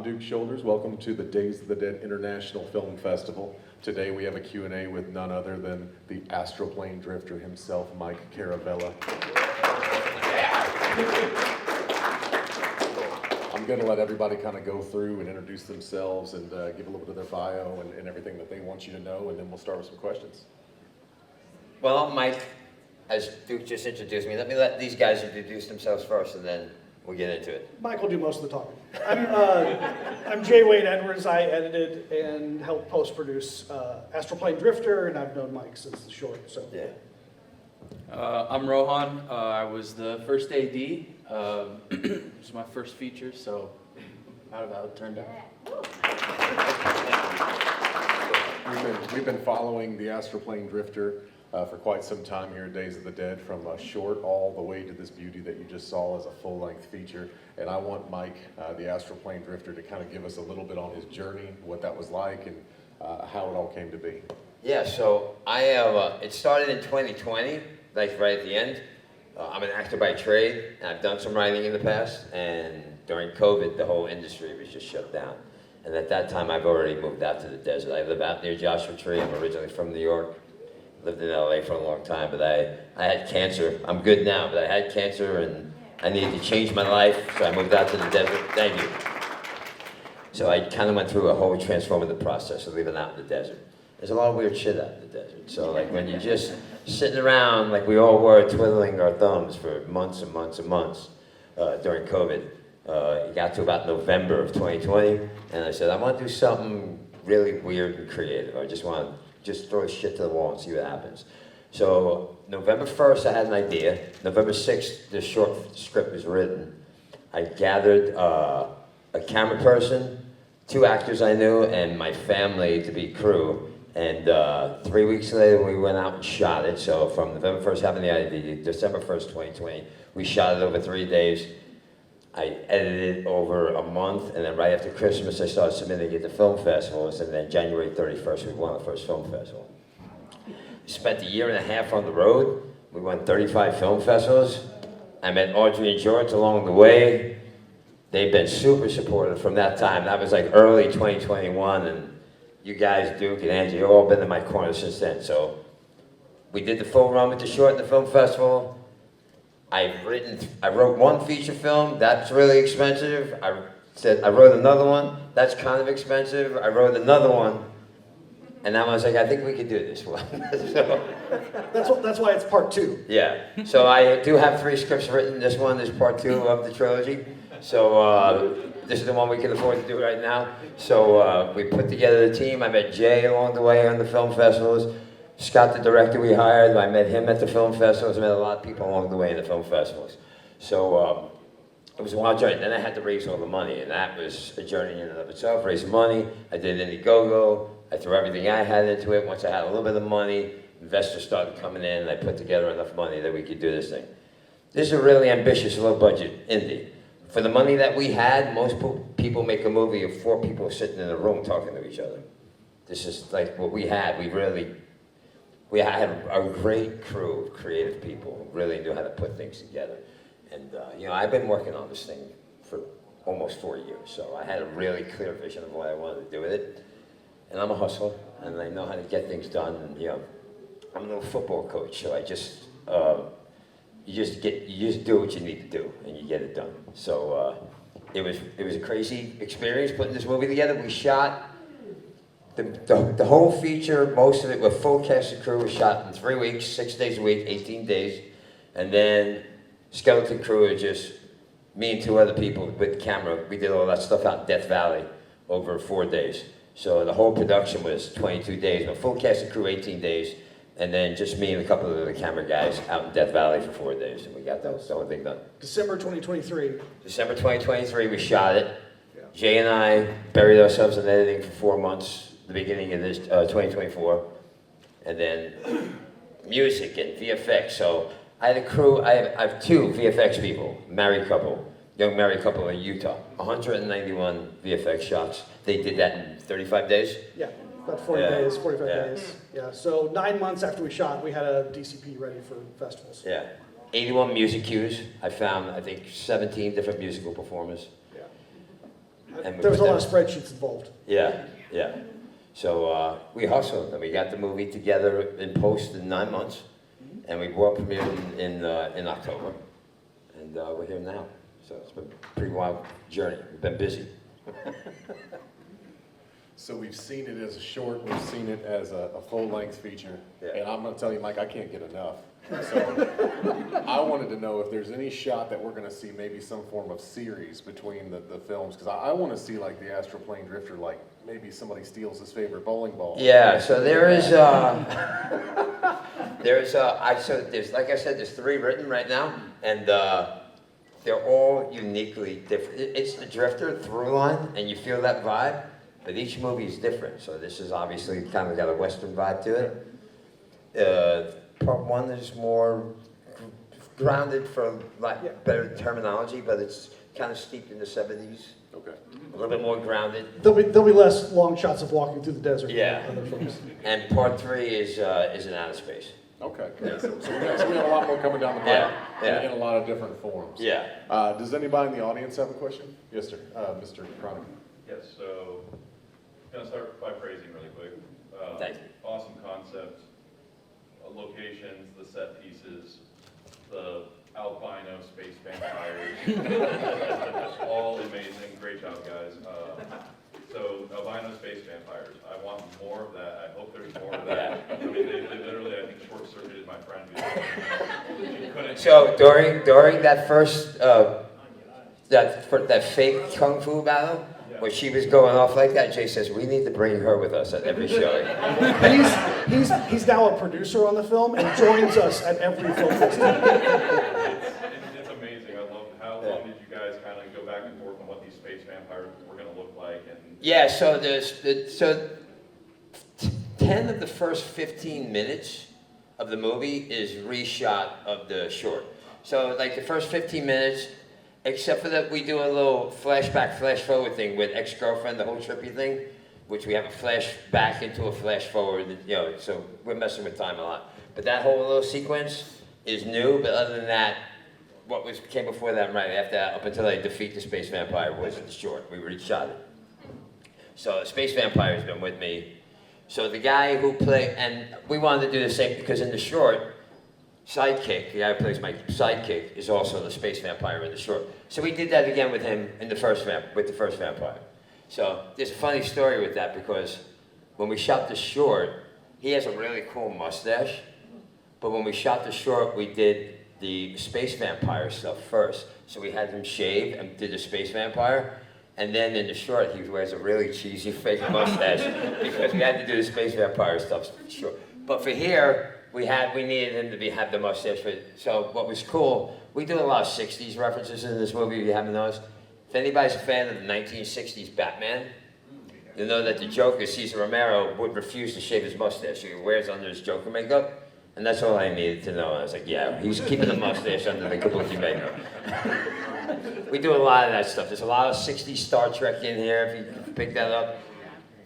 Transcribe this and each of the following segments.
Duke Shoulders. Welcome to the Days of the Dead International Film Festival. Today we have a Q&A with none other than the Astral Plain Drifter himself, Mike Caravella. I'm going to let everybody kind of go through and introduce themselves and give a little bit of their bio and everything that they want you to know, and then we'll start with some questions. Well, I'm Mike, as Duke just introduced me. Let these guys introduce themselves first, and then we'll get into it. Mike will do most of the talking. I'm Jay Wade Edwards. I edited and helped post-produce Astral Plain Drifter, and I've known Mike since the short. So Yeah. I'm Rohan. I was the first AD. It was my first feature, so I'm proud of how it turned out. We've been following the Astral Plain Drifter for quite some time here at Days of the Dead, from a short all the way to this beauty that you just saw as a full-length feature. And I want Mike, the Astral Plain Drifter, to kind of give us a little bit on his journey, what that was like, and how it all came to be. Yeah, so I have, it started in 2020, like right at the end. I'm an actor by trade, and I've done some writing in the past, and during COVID, the whole industry was just shut down. And at that time, I've already moved out to the desert. I live out near Joshua Tree. I'm originally from New York. Lived in LA for a long time, but I had cancer. I'm good now, but I had cancer and I needed to change my life, so I moved out to the desert. Thank you. So I kind of went through a whole transformative process of living out in the desert. There's a lot of weird shit out in the desert. So like when you're just sitting around like we all were, twiddling our thumbs for months and months and months during COVID, it got to about November of 2020, and I said, I want to do something really weird and creative. I just want to throw shit to the wall and see what happens. So November 1st, I had an idea. November 6th, the short script was written. I gathered a camera person, 2 actors I knew, and my family to be crew. And 3 weeks later, we went out and shot it. So from November 1st, having the idea, December 1st, 2020, we shot it over 3 days. I edited it over a month, and then right after Christmas, I started submitting it to film festivals, and then January 31st, we won the first film festival. We spent a year and a half on the road. We won 35 film festivals. I met Audrey and George along the way. They've been super supportive from that time. That was like early 2021, and you guys, Duke and Angie, have all been in my corner since then. So we did the full run with the short in the film festival. I wrote 1 feature film, that's really expensive. I wrote another one, that's kind of expensive. I wrote another one, and now I was like, I think we could do this one. So, that's why it's part 2. yeah, so I do have 3 scripts written. This one is part 2 of the trilogy. So this is the one we can afford to do right now. So we put together the team. I met Jay along the way on the film festivals. Scott, the director we hired, I met him at the film festivals. I met a lot of people along the way in the film festivals. So it was a wild journey. Then I had to raise all the money, and that was a journey in and of itself. Raising money. I did Indiegogo. I threw everything I had into it. Once I had a little bit of money, investors started coming in, and I put together enough money that we could do this thing. This is a really ambitious, low-budget indie. For the money that we had, most people make a movie of 4 people sitting in a room talking to each other. This is like what we had. We had a great crew of creative people who really knew how to put things together. And you know, I've been working on this thing for almost 4 years, so I had a really clear vision of what I wanted to do with it. And I'm a hustler, and I know how to get things done. And you know, I'm a little football coach, so you just do what you need to do, and you get it done. So it was a crazy experience putting this movie together. We shot the whole feature, most of it with full cast and crew, was shot in 3 weeks, 6 days a week, 18 days. And then skeleton crew is just me and 2 other people with camera. We did all that stuff out in Death Valley over 4 days. So the whole production was 22 days, but full cast and crew 18 days. And then just me and a couple of the camera guys out in Death Valley for 4 days. And we got the whole thing done. December 2023. December 2023, we shot it. Yeah. Jay and I buried ourselves in editing for 4 months. The beginning of this 2024, and then music and VFX. So I had a crew. I have 2 VFX people, married couple, young married couple in Utah. 191 VFX shots. They did that in 35 days. Yeah, about 40 days, 45 days. Yeah. So 9 months after we shot, we had a DCP ready for festivals. Yeah, 81 music cues. I found, I think, 17 different musical performers. Yeah. And we There was a put lot of spreadsheets involved. Yeah, yeah. So we hustled and we got the movie together in post in 9 months, and we world premiered in October, and we're here now. So it's been a pretty wild journey. We've been busy. So we've seen it as a short, we've seen it as a full-length feature, Yeah. and I'm gonna tell you, Mike, I can't get enough. So I wanted to know if there's any shot that we're gonna see maybe some form of series between the films, because I wanna see like the Astral Plain Drifter, like maybe somebody steals his favorite bowling ball. Yeah. So there's like I said, there's 3 written right now, and they're all uniquely different. It's the Drifter through line, and you feel that vibe. But each movie is different, so this is obviously kind of got a Western vibe to it. Part 1 is more grounded, for lack better terminology, but it's kind of steeped in the 70s. Okay. A little bit more grounded. There'll be less long shots of walking through the desert. Yeah. than other films. And part 3 is in outer space. Okay, great. So we have a lot more coming down the pipe Yeah. in a lot of different forms. Yeah. Does anybody in the audience have a question? Yes, sir. Mr. Chronic. Yes, so I'm gonna start by praising really quick. Thank you. Awesome concept, locations, the set pieces, the albino space vampires, all amazing. Great job, guys. So albino space vampires, I want more of that. I hope there's more of that. I mean, they literally, I think, short-circuited my friend. She couldn't. So during that first that fake kung fu battle, where she was going off like that, Jay says we need to bring her with us at every show. And he's now a producer on the film and joins us at every film festival. It's amazing. I love how long did you guys kind of go back and forth on what these space vampires were going to look like? And Yeah, so 10 of the first 15 minutes of the movie is reshot of the short. So like the first 15 minutes, except for that we do a little flashback, flash forward thing with ex-girlfriend, the whole trippy thing, which we have a flash back into a flash forward, so we're messing with time a lot. But that whole little sequence is new, but other than that, came before that, right after that, up until they defeat the space vampire, was the short. We reshot it. So Space Vampire's been with me. So the guy who played, and we wanted to do the same because in the short, sidekick, the guy who plays my sidekick, is also the Space Vampire in the short. So we did that again with him in the first Vampire. So there's a funny story with that because when we shot the short, he has a really cool mustache. But when we shot the short, we did the Space Vampire stuff first. So we had him shave and did the Space Vampire. And then in the short, he wears a really cheesy fake mustache because we had to do the Space Vampire stuff. Sure. But for here, we needed him to have the mustache. So what was cool, we do a lot of 60s references in this movie, if you haven't noticed. If anybody's a fan of the 1960s Batman, you'll know that the Joker, Cesar Romero, would refuse to shave his mustache. So he wears under his Joker makeup. And that's all I needed to know. I was like, yeah, he's keeping the mustache under the kabuki makeup. We do a lot of that stuff. There's a lot of 60s Star Trek in here, if you pick that up.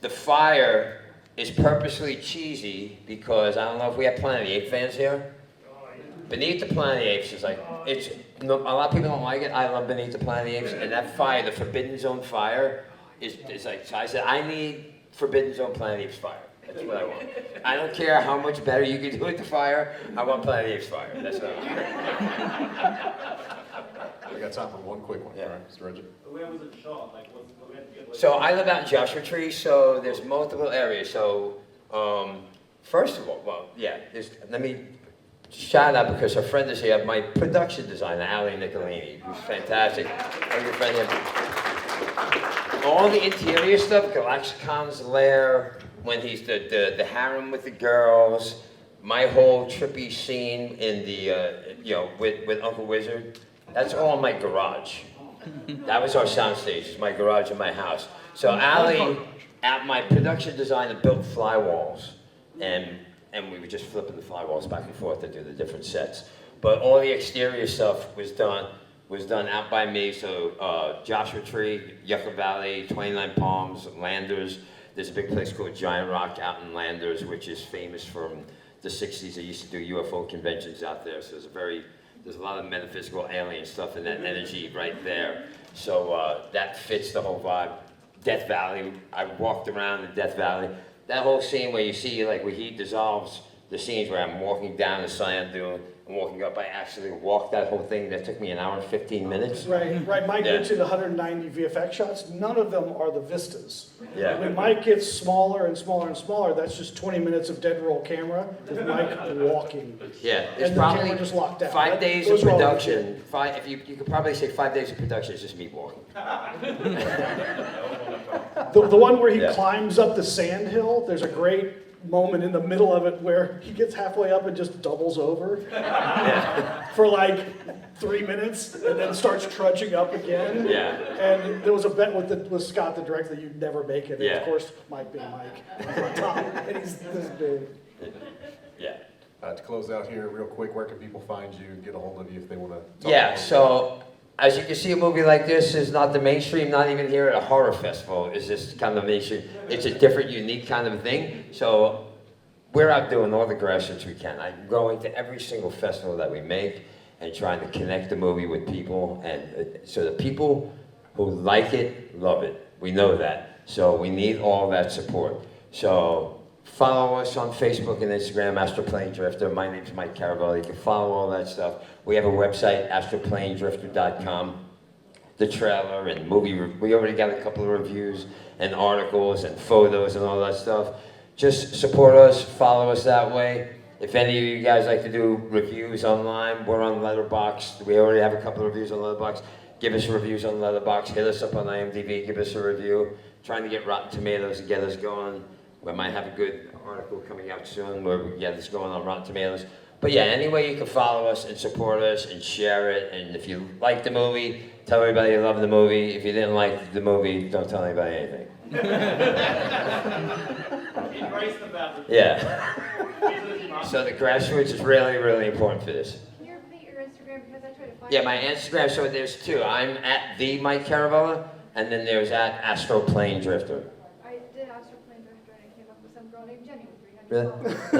The fire is purposely cheesy because, I don't know if we have Planet of the Apes fans here. Beneath the Planet of the Apes is like, a lot of people don't like it. I love Beneath the Planet of the Apes. And that fire, the Forbidden Zone fire, is like, so I said, I need Forbidden Zone Planet of the Apes fire. That's what I want. I don't care how much better you can do with the fire. I want Planet of the Apes fire. That's what I want. We got time for one quick one. Yeah. All right, Mr. Reggie. Where was it shot? Like, what we had to get? Like, So I live out in Joshua Tree, so there's multiple areas. So first of all, let me shout out because her friend is here, my production designer, Ali Nicolini, who's fantastic. Have your friend here. All the interior stuff, Galaxicon's lair, when he's the harem with the girls, my whole trippy scene in the with Uncle Wizard, that's all in my garage. That was our soundstage, it's my garage in my house. So Ali, my production designer, built fly walls, and we were just flipping the fly walls back and forth to do the different sets. But all the exterior stuff was done out by me. So Joshua Tree, Yucca Valley, 29 Palms, Landers. There's a big place called Giant Rock out in Landers, which is famous from the 60s. They used to do UFO conventions out there. So there's a lot of metaphysical alien stuff and that energy right there. So that fits the whole vibe. Death Valley, I walked around in Death Valley. That whole scene where you see, like, where heat dissolves, the scenes where I'm walking down the sand dune and walking up, I actually walked that whole thing. That took me an hour and 15 minutes. Right. Mike Yeah. mentioned 190 VFX shots. None of them are the vistas. Yeah. When Mike gets smaller and smaller and smaller, that's just 20 minutes of dead roll camera with Mike walking. Yeah, it's And the probably camera just locked out. 5 That- days of those are all production. If you could probably say 5 days of production is just me walking. The one where he Yeah. climbs up the sand hill, there's a great moment in the middle of it where he gets halfway up and just doubles over for like 3 minutes and then starts trudging up again. Yeah. And there was a bet with Scott, the director, that you'd never make it. And Yeah. of course, Mike being Mike, he's on top, and he's this big. Yeah. To close out here real quick, where can people find you and get a hold of you if they want to? Yeah, so as you can see, a movie like this is not the mainstream, not even here at a horror festival. Is this kind of mainstream? It's a different, unique kind of thing. So we're out doing all the grassroots we can. I'm going to every single festival that we make and trying to connect the movie with people. And so the people who like it, love it. We know that. So we need all that support. So follow us on Facebook and Instagram, Astral Plain Drifter. My name's Mike Caravella. You can follow all that stuff. We have a website, astralplaindrifter.com. The trailer and movie, we already got a couple of reviews and articles and photos and all that stuff. Just support us, follow us that way. If any of you guys like to do reviews online, we're on Letterboxd. We already have a couple of reviews on Letterboxd. Give us reviews on Letterboxd. Hit us up on IMDb. Give us a review. Trying to get Rotten Tomatoes to get us going. We might have a good article coming out soon where we can get this going on Rotten Tomatoes. But yeah, any way you can follow us and support us and share it. And if you like the movie, tell everybody you love the movie. If you didn't like the movie, don't tell anybody anything. Embrace the battle. Yeah. So the grassroots is really, really important for this. Can you repeat your Instagram because I tried to find Yeah, it? my Instagram, so there's two. I'm at the Mike Caravella, and then there's at Astral Plain Drifter. I did Astral Plain Drifter and I came up with some girl named Jenny with 300 Really? followers.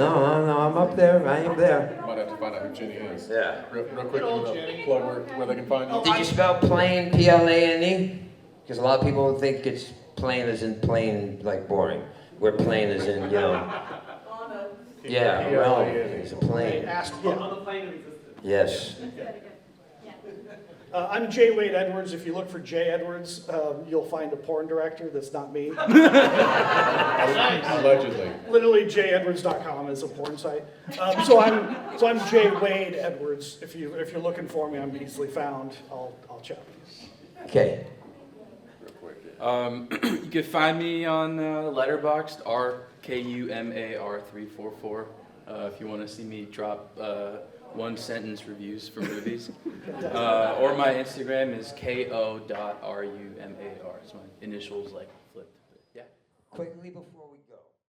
No, I'm up there. I am there. Might have to find out who Jenny is. Yeah. Real quick, you want to plug where they can find you? Did you spell plain, P-L-A-N-E? Because a lot of people think it's plain as in plain, like boring. We're plain as in, you know. Yeah, well, it's a plane. On the plane of existence. Yes. I'm Jay Wade Edwards. If you look for Jay Edwards, you'll find a porn director that's not me. Allegedly. Literally, jayedwards.com is a porn site. So I'm Jay Wade Edwards. If you're looking for me, I'm easily found. I'll chat with you. Okay. You can find me on Letterboxd, RKUMAR344, if you want to see me drop one-sentence reviews for movies. Or my Instagram is ko.rumar. It's my initials, like, flipped. Yeah. Quickly before we